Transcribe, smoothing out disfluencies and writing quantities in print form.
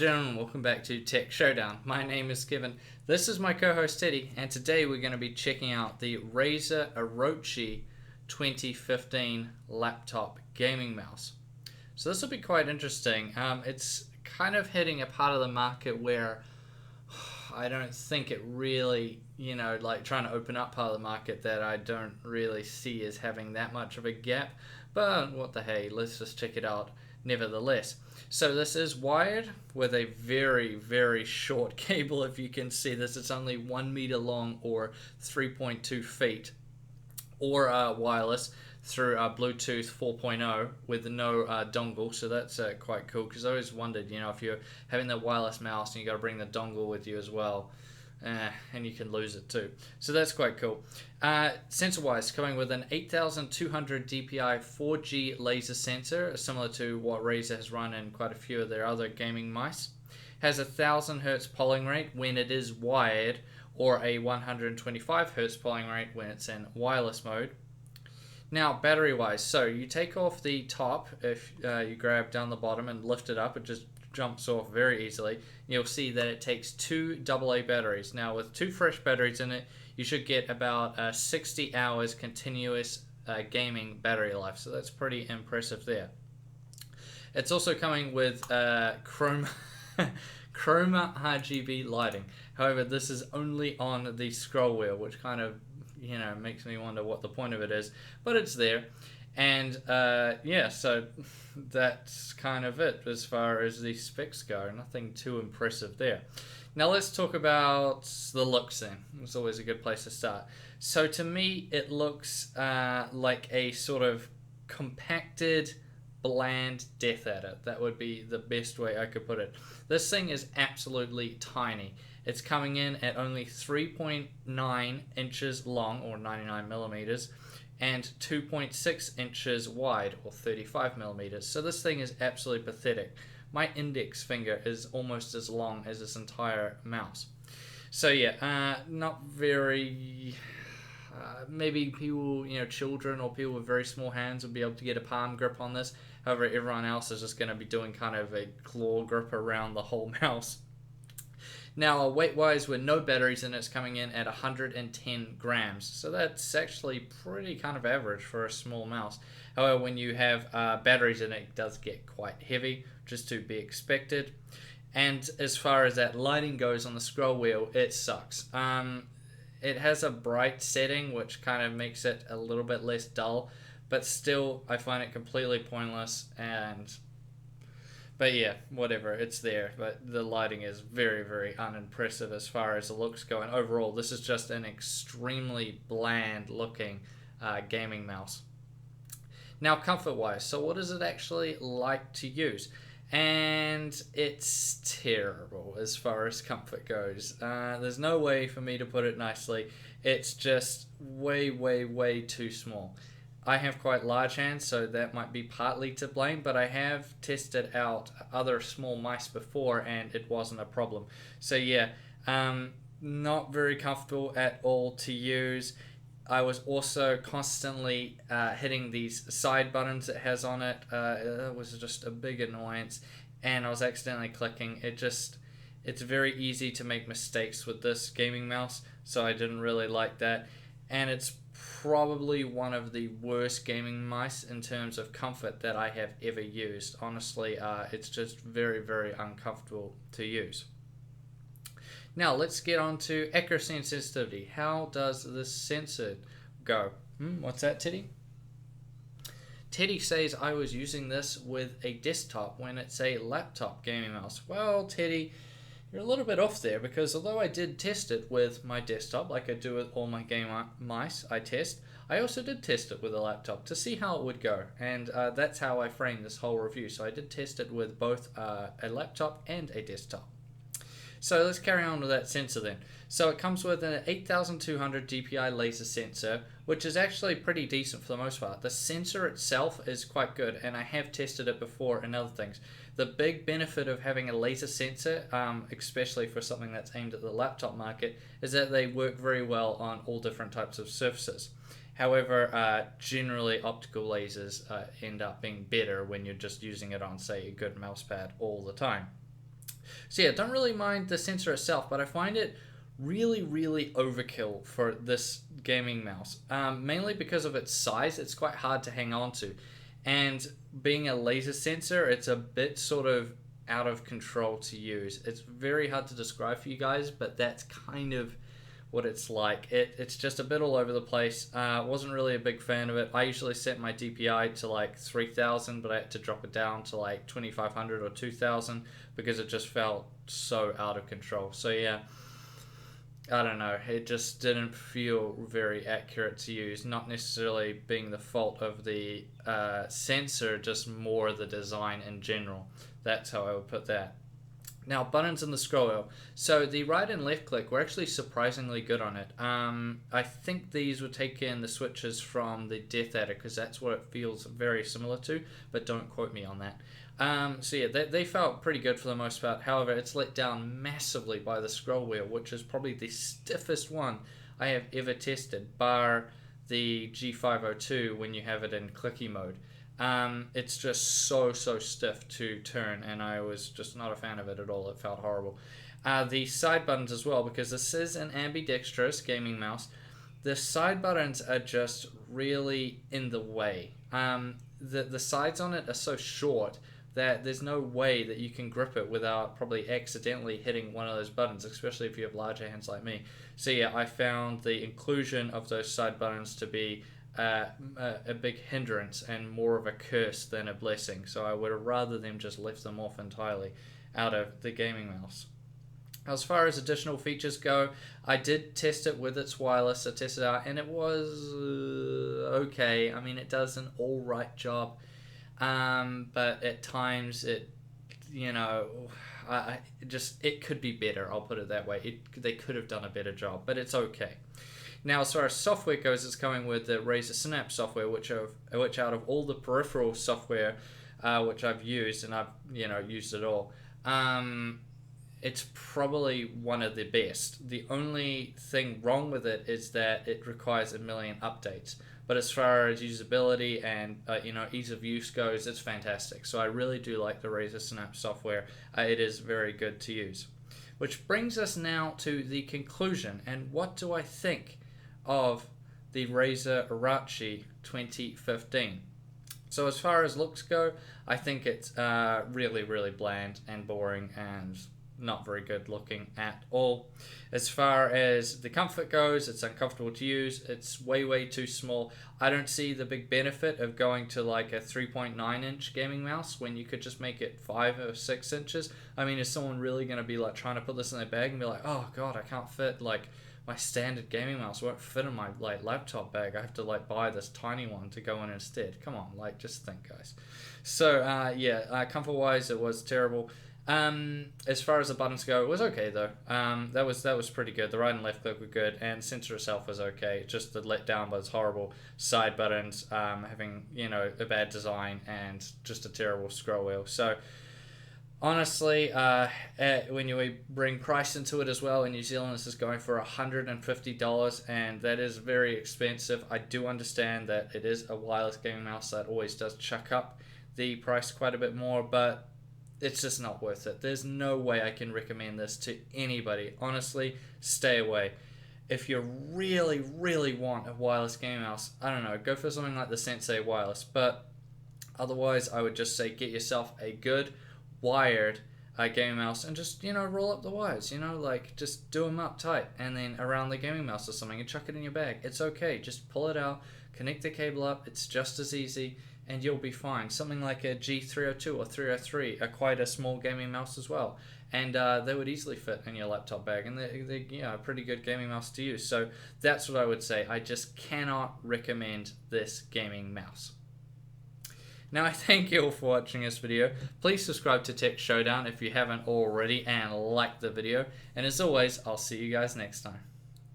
gentlemen, welcome back to Tech Showdown. My name is Kevin. This is my co-host Teddy, and today we're going to be checking out the Razer Orochi 2015 laptop gaming mouse. So this will be quite interesting. It's kind of hitting a part of the market where I don't think it really, like trying to open up part of the market that I don't really see as having that much of a gap. But what the hey, let's just check it out nevertheless. So this is wired with a very, very short cable. If you can see this, it's only 1 meter long or 3.2 feet, or wireless through Bluetooth 4.0 with no dongle. So that's quite cool, because I always wondered, if you're having the wireless mouse and you got to bring the dongle with you as well, and you can lose it too. So that's quite cool. Sensor-wise, coming with an 8200 DPI 4G laser sensor, similar to what Razer has run in quite a few of their other gaming mice. Has a 1000 Hz polling rate when it is wired, or a 125 Hz polling rate when it's in wireless mode. Now, battery-wise, so you take off the top. If you grab down the bottom and lift it up, it just jumps off very easily. You'll see that it takes two AA batteries. Now, with two fresh batteries in it, you should get about 60 hours continuous gaming battery life. So that's pretty impressive there. It's also coming with chroma RGB lighting. However, this is only on the scroll wheel, which kind of makes me wonder what the point of it is, but it's there. And so that's kind of it as far as the specs go. Nothing too impressive there. Now let's talk about the looks then. It's always a good place to start. So to me, it looks like a sort of compacted, bland Death Adder. That would be the best way I could put it. This thing is absolutely tiny. It's coming in at only 3.9 inches long, or 99 millimeters, and 2.6 inches wide, or 35 millimeters. So this thing is absolutely pathetic. My index finger is almost as long as this entire mouse. So yeah, not very... maybe people, children or people with very small hands would be able to get a palm grip on this. However, everyone else is just going to be doing kind of a claw grip around the whole mouse. Now, weight-wise, with no batteries in it, it's coming in at 110 grams. So that's actually pretty kind of average for a small mouse. However, when you have batteries in it, it does get quite heavy, just to be expected. And as far as that lighting goes on the scroll wheel, it sucks. It has a bright setting, which kind of makes it a little bit less dull. But still, I find it completely pointless. But yeah, whatever, it's there. But the lighting is very, very unimpressive as far as the looks go. And overall, this is just an extremely bland looking gaming mouse. Now, comfort-wise, so what is it actually like to use? And it's terrible as far as comfort goes. There's no way for me to put it nicely. It's just way, way, way too small. I have quite large hands, so that might be partly to blame, but I have tested out other small mice before and it wasn't a problem. So yeah, not very comfortable at all to use. I was also constantly hitting these side buttons it has on it. It was just a big annoyance, and I was accidentally clicking. It's very easy to make mistakes with this gaming mouse, so I didn't really like that. And it's probably one of the worst gaming mice in terms of comfort that I have ever used. Honestly, it's just very, very uncomfortable to use. Now let's get on to accuracy and sensitivity. How does this sensor go? What's that, Teddy? Teddy says I was using this with a desktop when it's a laptop gaming mouse. Well, Teddy, you're a little bit off there, because although I did test it with my desktop, like I do with all my game mice I also did test it with a laptop to see how it would go, and that's how I framed this whole review. So I did test it with both a laptop and a desktop. So let's carry on with that sensor then. So it comes with an 8200 DPI laser sensor, which is actually pretty decent for the most part. The sensor itself is quite good, and I have tested it before and other things. The big benefit of having a laser sensor, especially for something that's aimed at the laptop market, is that they work very well on all different types of surfaces. However, generally optical lasers end up being better when you're just using it on, say, a good mouse pad all the time. So yeah, don't really mind the sensor itself, but I find it really, really overkill for this gaming mouse. Mainly because of its size, it's quite hard to hang on to. And being a laser sensor, it's a bit sort of out of control to use. It's very hard to describe for you guys, but that's kind of what it's like. It's just a bit all over the place. Wasn't really a big fan of it. I usually set my DPI to like 3000, but I had to drop it down to like 2500 or 2000 because it just felt so out of control. So yeah, I don't know, it just didn't feel very accurate to use. Not necessarily being the fault of the sensor, just more the design in general. That's how I would put that. Now, buttons in the scroll wheel. So the right and left click were actually surprisingly good on it. I think these would take in the switches from the Death Adder because that's what it feels very similar to, but don't quote me on that. So yeah, they felt pretty good for the most part. However, it's let down massively by the scroll wheel, which is probably the stiffest one I have ever tested, bar the G502 when you have it in clicky mode. It's just so stiff to turn, and I was just not a fan of it at all. It felt horrible. The side buttons as well, because this is an ambidextrous gaming mouse. The side buttons are just really in the way. The sides on it are so short that there's no way that you can grip it without probably accidentally hitting one of those buttons, especially if you have larger hands like me. So yeah, I found the inclusion of those side buttons to be a big hindrance and more of a curse than a blessing. So I would have rather them just left them off entirely out of the gaming mouse. As far as additional features go, I did test it with its wireless. I tested it out and it was okay. I mean, it does an alright job. But at times it could be better. I'll put it that way. They could have done a better job, but it's okay. Now, as far as software goes, it's coming with the Razer Synapse software, which out of all the peripheral software, which I've used, and I've used it all, it's probably one of the best. The only thing wrong with it is that it requires 1 million updates. But as far as usability and ease of use goes, it's fantastic. So I really do like the Razer Synapse software. It is very good to use. Which brings us now to the conclusion. And what do I think of the Razer Orochi 2015? So as far as looks go, I think it's really, really bland and boring and not very good looking at all. As far as the comfort goes, it's uncomfortable to use. It's way too small. I don't see the big benefit of going to like a 3.9 inch gaming mouse when you could just make it 5 or 6 inches. I mean, is someone really going to be like trying to put this in their bag and be like, oh god, I can't fit, like my standard gaming mouse won't fit in my like laptop bag. I have to like buy this tiny one to go in instead. Come on, like just think, guys. So comfort wise, it was terrible. As far as the buttons go, it was okay though. That was pretty good. The right and left click were good, and the sensor itself was okay. Just the letdown was horrible. Side buttons having a bad design and just a terrible scroll wheel. So honestly, when you bring price into it as well, in New Zealand this is going for $150, and that is very expensive. I do understand that it is a wireless gaming mouse, that always does chuck up the price quite a bit more, but it's just not worth it. There's no way I can recommend this to anybody. Honestly, stay away. If you really, really want a wireless gaming mouse, I don't know, go for something like the Sensei Wireless. But otherwise, I would just say get yourself a good wired gaming mouse and just, roll up the wires, like just do them up tight and then around the gaming mouse or something and chuck it in your bag. It's okay. Just pull it out, connect the cable up. It's just as easy, and you'll be fine. Something like a G302 or 303 are quite a small gaming mouse as well, and they would easily fit in your laptop bag, and they're a pretty good gaming mouse to use. So that's what I would say. I just cannot recommend this gaming mouse. Now, I thank you all for watching this video. Please subscribe to Tech Showdown if you haven't already, and like the video. And as always, I'll see you guys next time.